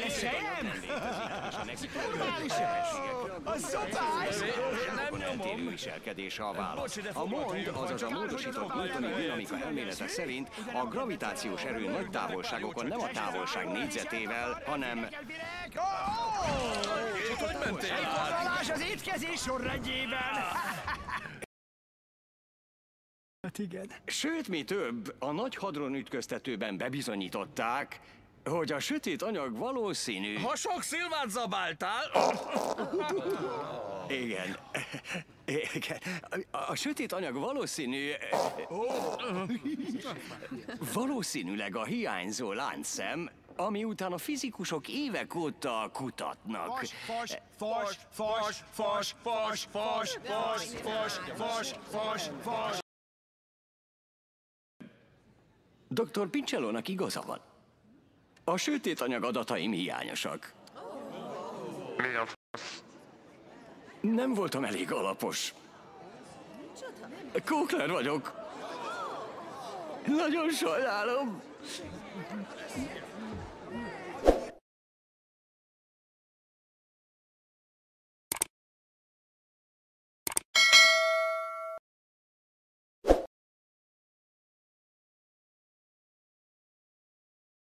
Ez sejem? Normális a szopás! Nem nyomom. Viselkedése a válasz. A mond, azaz a módosított newtoni dinamika elmélete szerint a gravitációs erő nagy távolságokon nem a távolság négyzetével, hanem... Hogy mentél át? Az étkezés sorrendjében! Hát igen. Sőt, mi több, a nagy hadron ütköztetőben bebizonyították, hogy a sötét anyag valószínű... Ha sok szilvát zabáltál... Igen. Igen. A sötét anyag valószínű... Valószínűleg a hiányzó láncszem, ami után a fizikusok évek óta kutatnak. Fos! Dr. Pincsellónak igaza van. A sötét anyag adataim hiányosak. Mi a fasz? Nem voltam elég alapos. Kókler vagyok. Nagyon sajnálom.